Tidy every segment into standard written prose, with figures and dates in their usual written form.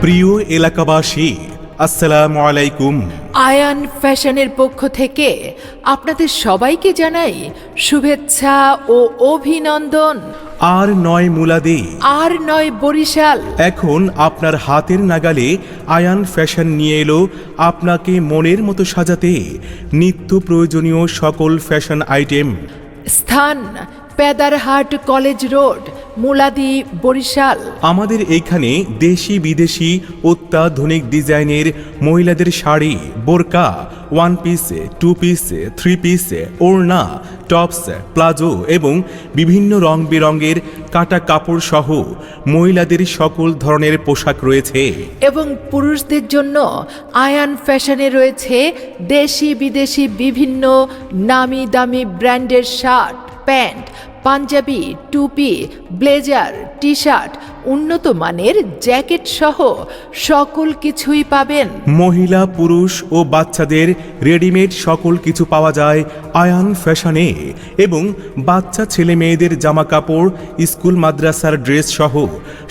প্রিয় এলাকাবাসী, আসসালামু আলাইকুম। আয়ান ফ্যাশনের পক্ষ থেকে আপনাদের সবাইকে জানাই শুভেচ্ছা ও অভিনন্দন। আর নয় মুলাদি, আর নয় বরিশাল। এখন আপনার হাতের নাগালে আয়ান ফ্যাশন নিয়ে এলো আপনাকে মনের মতো সাজাতে নিত্য প্রয়োজনীয় সকল ফ্যাশন আইটেম। স্থান পেদারহাট কলেজ রোড, মুলাদি, বরিশাল। আমাদের এইখানে দেশি বিদেশি অত্যাধুনিক ডিজাইনের মহিলাদের শাড়ি, বোরকা, one piece, two piece, three piece, ওড়না, টপস, প্লাজো এবং বিভিন্ন রং বেরঙের কাটা কাপড় সহ মহিলাদের সকল ধরনের পোশাক রয়েছে। এবং পুরুষদের জন্য আয়ান ফ্যাশনে রয়েছে দেশি বিদেশি বিভিন্ন নামি দামি ব্র্যান্ডের শার্ট, প্যান্ট, পাঞ্জাবি, টুপি, ব্লেজার, টি শার্ট, উন্নত মানের জ্যাকেট সহ সকল কিছুই পাবেন। মহিলা, পুরুষ ও বাচ্চাদের রেডিমেড সকল কিছু পাওয়া যায় আয়ান ফ্যাশনে এবং বাচ্চা ছেলে মেয়েদের জামা কাপড়, স্কুল মাদ্রাসার ড্রেস সহ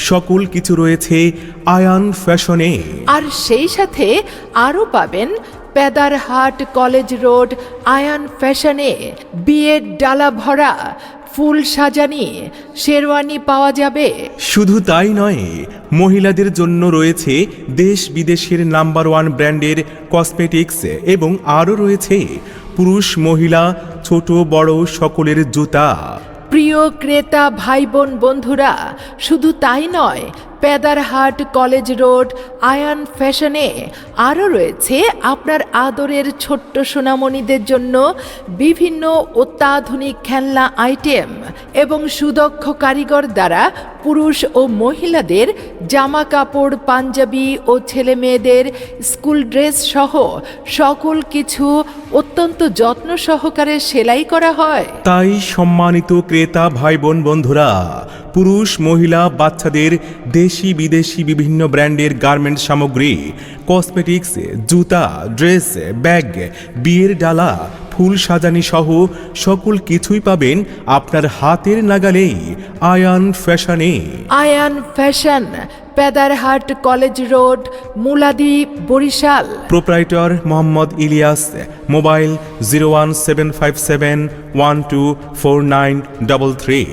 সকল কিছু রয়েছে আয়ান ফ্যাশনে। আর সেই সাথে আরও পাবেন পেদারহাট কলেজ রোড আয়ান ফ্যাশনে বিয়ের ডালা ভরা ফুল সাজানি শেরওয়ানি পাওয়া যাবে। শুধু তাই নয়, মহিলাদের জন্য রয়েছে দেশ বিদেশের নাম্বার ওয়ান ব্র্যান্ডের কসমেটিক্স এবং আরও রয়েছে পুরুষ মহিলা ছোট বড় সকলের জুতা। প্রিয় ক্রেতা ভাই বোন বন্ধুরা, শুধু তাই নয়, পেদারহাট কলেজ রোড আয়ান ফ্যাশনে আরও রয়েছে আপনার আদরের ছোট্ট সোনামণিদের জন্য বিভিন্ন অত্যাধুনিক খেলনা আইটেম এবং সুদক্ষ কারিগর দ্বারা পুরুষ ও মহিলাদের জামা কাপড়, পাঞ্জাবি ও ছেলে মেয়েদের স্কুল ড্রেস সহ সকল কিছু অত্যন্ত যত্ন সহকারে সেলাই করা হয়। তাই সম্মানিত ক্রেতা ভাই বোন বন্ধুরা, পুরুষ মহিলা বাচ্চাদের দেশি বিদেশি বিভিন্ন ব্র্যান্ডের গার্মেন্টস সামগ্রী, কসমেটিক্স, জুতা, ড্রেস, ব্যাগ, বিয়ের ডালা, ফুল সাজানি সহ সকল কিছুই পাবেন আপনার হাতের নাগালেই আয়ান ফ্যাশনে। Ayan fashion, Pedarhat college road, Muladi, Barishal. Proprietor Mohammad Ilias. Mobile 01757124933।